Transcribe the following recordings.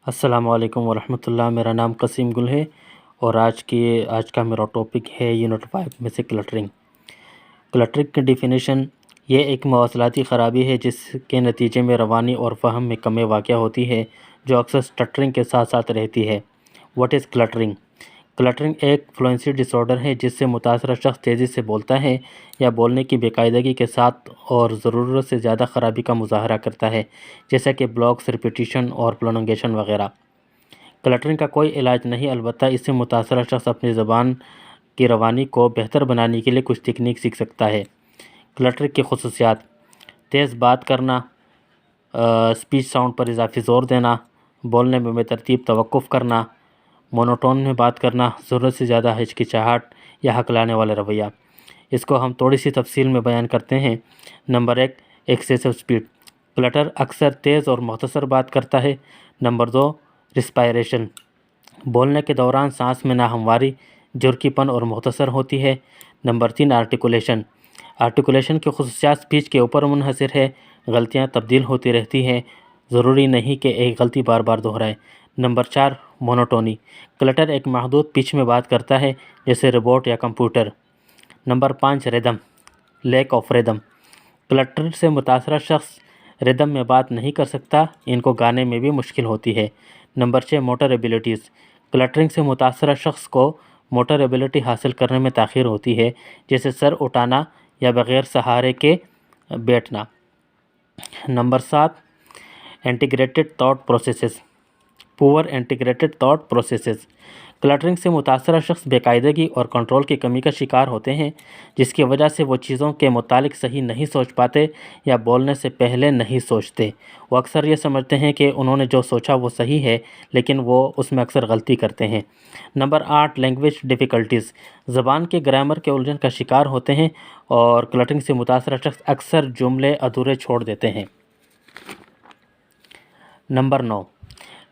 السلام علیکم ورحمۃ اللہ۔ میرا نام قاسم گل ہے اور آج کا میرا ٹاپک ہے یونٹ 5 میں سے کلٹرنگ۔ کلٹرنگ کی ڈیفینیشن: یہ ایک مواصلاتی خرابی ہے جس کے نتیجے میں روانی اور فہم میں کمی واقع ہوتی ہے، جو اکثر سٹرنگ کے ساتھ ساتھ رہتی ہے۔ What is cluttering? کلٹرنگ ایک فلوئنسی ڈس آرڈر ہے جس سے متاثرہ شخص تیزی سے بولتا ہے یا بولنے کی بے قاعدگی کے ساتھ اور ضرورت سے زیادہ خرابی کا مظاہرہ کرتا ہے، جیسا کہ بلاکس، ریپیٹیشن اور پروننگیشن وغیرہ۔ کلٹرنگ کا کوئی علاج نہیں، البتہ اس سے متاثرہ شخص اپنی زبان کی روانی کو بہتر بنانے کے لیے کچھ تکنیک سیکھ سکتا ہے۔ کلٹرنگ کی خصوصیات: تیز بات کرنا، اسپیچ ساؤنڈ پر اضافی زور دینا، بولنے میں بے ترتیب توقف کرنا، مونوٹون میں بات کرنا، ضرورت سے زیادہ ہچکچاہٹ یا ہکلانے والا رویہ۔ اس کو ہم تھوڑی سی تفصیل میں بیان کرتے ہیں۔ Number 1، excessive speed. کلٹر اکثر تیز اور مختصر بات کرتا ہے۔ Number 2، respiration. بولنے کے دوران سانس میں ناہمواری، جھرکی پن اور مختصر ہوتی ہے۔ Number 3، articulation. آرٹیکولیشن کی خصوصیات اسپیچ کے اوپر منحصر ہے، غلطیاں تبدیل ہوتی رہتی ہیں، ضروری نہیں کہ ایک غلطی بار بار دہرائے۔ نمبر 4، مونوٹونی۔ کلٹر ایک محدود پچ میں بات کرتا ہے، جیسے روبوٹ یا computer. Number 5، rhythm, lack of rhythm. Clutter سے متاثرہ شخص ریدم میں بات نہیں کر سکتا، ان کو گانے میں بھی مشکل ہوتی ہے۔ Number 6، motor ایبیلٹیز۔ کلٹرنگ سے متاثرہ شخص کو موٹر ایبیلٹی حاصل کرنے میں تاخیر ہوتی ہے، جیسے سر اٹھانا یا بغیر سہارے کے بیٹھنا۔ نمبر 7، انٹیگریٹڈ تھاٹ پروسیسز، پور انٹیگریٹڈ تھاٹ پروسیسز۔ کلٹرنگ سے متاثرہ شخص بے قاعدگی اور کنٹرول کی کمی کا شکار ہوتے ہیں، جس کی وجہ سے وہ چیزوں کے متعلق صحیح نہیں سوچ پاتے یا بولنے سے پہلے نہیں سوچتے۔ وہ اکثر یہ سمجھتے ہیں کہ انہوں نے جو سوچا وہ صحیح ہے، لیکن وہ اس میں اکثر غلطی کرتے ہیں۔ Number 8، language difficulties. زبان کے گرامر کے الجھن کا شکار ہوتے ہیں اور کلٹرنگ سے متاثرہ شخص اکثر جملے ادھورے چھوڑ دیتے ہیں۔ Number 9،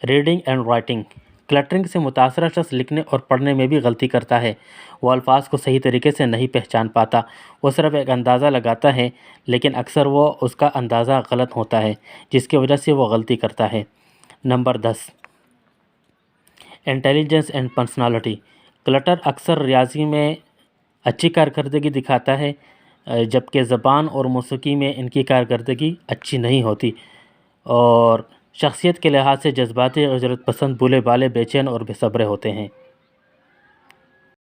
reading and writing. Cluttering سے متاثرہ شخص لکھنے اور پڑھنے میں بھی غلطی کرتا ہے۔ وہ الفاظ کو صحیح طریقے سے نہیں پہچان پاتا، وہ صرف ایک اندازہ لگاتا ہے، لیکن اکثر وہ اس کا اندازہ غلط ہوتا ہے، جس کی وجہ سے وہ غلطی کرتا ہے۔ Number 10، intelligence and personality. Clutter اکثر ریاضی میں اچھی کارکردگی دکھاتا ہے، جبکہ زبان اور موسیقی میں ان کی کارکردگی اچھی نہیں ہوتی، اور شخصیت کے لحاظ سے جذباتی، غیرت پسند، بھولے بھالے، بے چین اور بے صبر ہوتے ہیں۔